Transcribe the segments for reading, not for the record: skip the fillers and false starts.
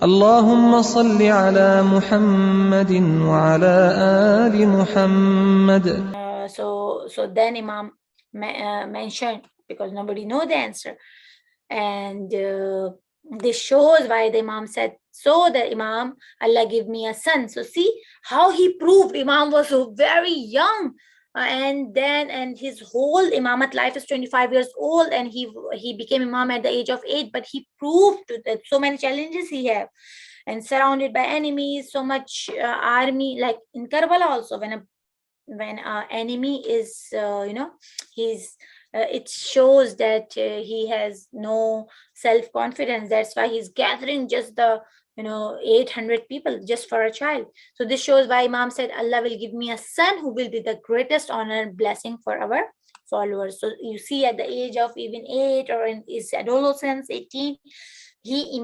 اللهم صل على محمد وعلى آل محمد. So then Imam mentioned, because nobody know the answer, and this shows why the Imam said, so the Imam, Allah give me a son. So see how he proved. Imam was so very young, and his whole Imamat life is 25 years old, and he became Imam at the age of 8. But he proved that so many challenges he have, and surrounded by enemies, so much army, like in Karbala also, when our enemy is he's it shows that he has no self-confidence. That's why he's gathering just the 800 people just for a child. So this shows why Imam said, Allah will give me a son who will be the greatest honor and blessing for our followers. So you see, at the age of even 8, or in his adolescence 18, he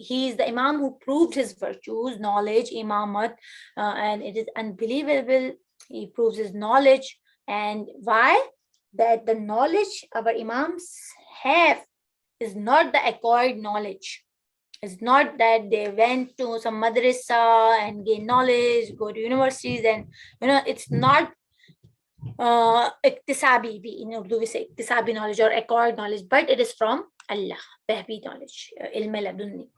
is the Imam who proved his virtues, knowledge, imamat, and it is unbelievable. He proves his knowledge. And why? That the knowledge our Imams have is not the acquired knowledge. It's not that they went to some madrasa and gain knowledge, go to universities, and it's not iktisabi. In Urdu we say iktisabi knowledge or acquired knowledge, but it is from Allah, Wahbi knowledge, ilm ladunni.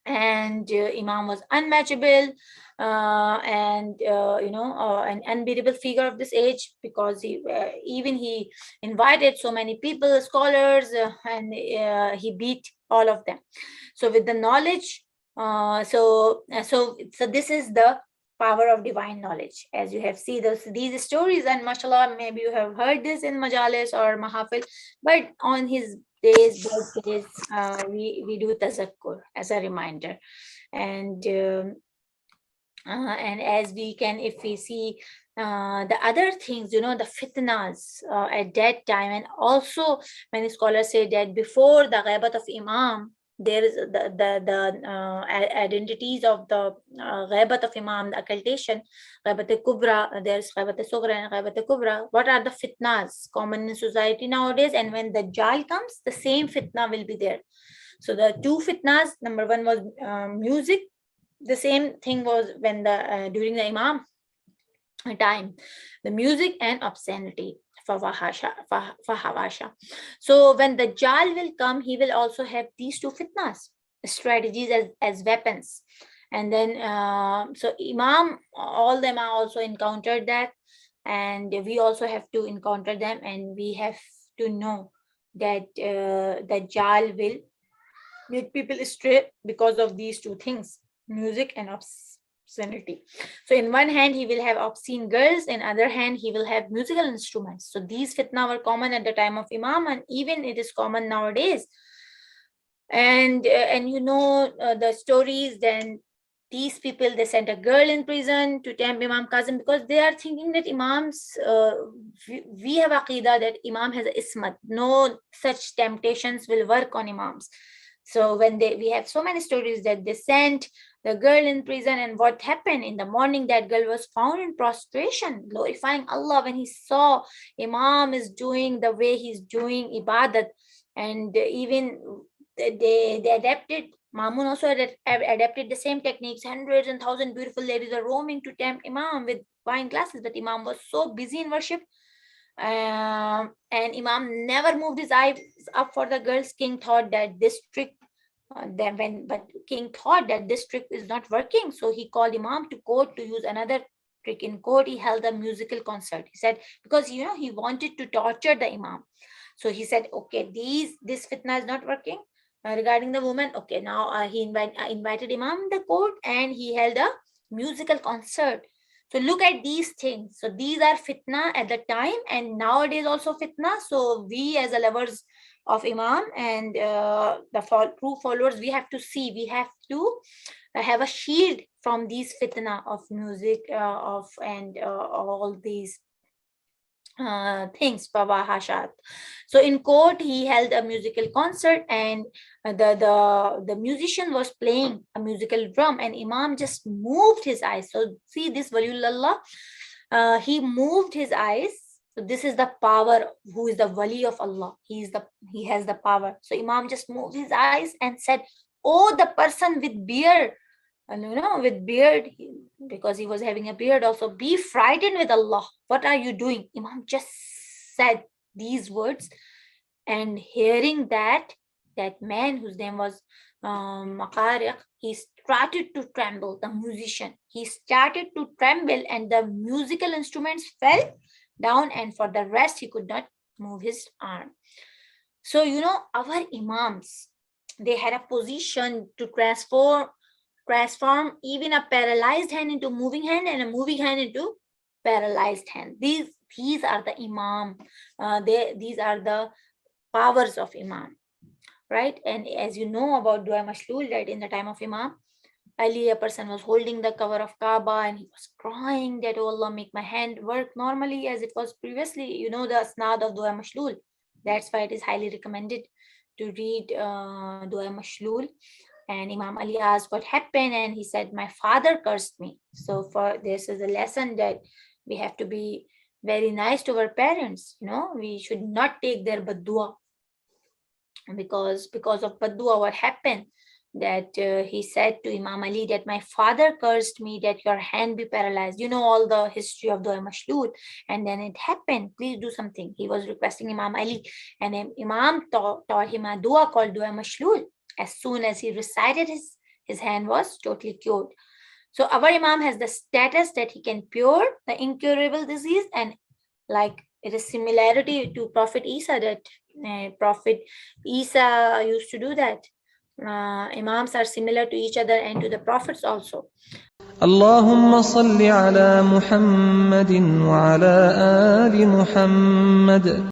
And Imam was unmatchable, and an unbeatable figure of this age, because he invited so many people, scholars, and he beat all of them. So with the knowledge, so this is the power of divine knowledge. As you have seen these stories, and mashallah, maybe you have heard this in majalis or mahafil, but on his birthdays, we do tazakkur as a reminder. And as we can, if we see the other things, the fitnas at that time. And also many scholars say that before the ghaibat of Imam, there is the identities of the ghaibat of Imam, the occultation, ghaibat kubra, there's ghaibat sughra and ghaibat kubra. What are the fitnas common in society nowadays? And when the Dajjal comes, the same fitna will be there. So the two fitnas, number one was music. The same thing was when during the Imam time, the music and obscenity, fahawasha. So when the Dajjal will come, he will also have these two fitnas, strategies as weapons. And then so Imam, all them are also encountered that, and we also have to encounter them, and we have to know that the Dajjal will make people stray because of these two things, music and obscenity. So in one hand he will have obscene girls, in other hand he will have musical instruments. So these fitna were common at the time of Imam, and even it is common nowadays. And the stories, then these people, they sent a girl in prison to tempt Imam Kazim, because they are thinking that Imams, we have aqidah that Imam has a ismat, no such temptations will work on Imams. So when we have so many stories that they sent the girl in prison, and what happened in the morning, that girl was found in prostration, glorifying Allah, when he saw Imam is doing the way he's doing ibadat. And even they adapted, Mamun also adapted the same techniques. Hundreds and thousands beautiful ladies are roaming to tempt Imam with wine glasses, but Imam was so busy in worship. And Imam never moved his eyes up for the girls. King thought that this trick, but King thought that this trick is not working, so he called Imam to court to use another trick. In court, he held a musical concert. He said, because he wanted to torture the Imam. So he said, okay, this fitna is not working regarding the woman. Okay, now he invited Imam in the court, and he held a musical concert. So look at these things. So these are fitna at the time, and nowadays also fitna. So we, as a lovers of Imam and the true followers, we have to see, we have to have a shield from these fitna of music, and all these things, fawahashat. So in court, he held a musical concert, and the musician was playing a musical drum, and Imam just moved his eyes. So see this Waliullah, he moved his eyes. So this is the power. Who is the wali of Allah? He has the power. So Imam just moved his eyes and said, oh, the person with beard, and with beard, because he was having a beard also, be frightened with Allah. What are you doing? Imam just said these words, and hearing that man whose name was Makariq, he started to tremble. The musician, he started to tremble, and the musical instruments fell down, and for the rest he could not move his arm. So our imams, they had a position to transform even a paralyzed hand into moving hand, and a moving hand into paralyzed hand. These are the imam. These are the powers of imam, right? And as you know about Dua Mashlul, that in the time of Imam Ali, a person was holding the cover of Kaaba and he was crying that, oh Allah, make my hand work normally as it was previously. The asnad of Dua Mashlul. That's why it is highly recommended to read Dua Mashlul. And Imam Ali asked what happened, and he said, my father cursed me. So for this is a lesson that we have to be very nice to our parents. We should not take their baddua, because of baddua, what happened, that he said to Imam Ali that my father cursed me that your hand be paralyzed. All the history of Dua Mashlul, and then it happened. Please do something. He was requesting Imam Ali, and Imam taught him a dua called Dua Mashlul. As soon as he recited, his hand was totally cured. So our Imam has the status that he can cure the incurable disease, and like it is similarity to Prophet Isa, that Prophet Isa used to do that. Imams are similar to each other and to the prophets also. اللهم صل على محمد وعلى آل محمد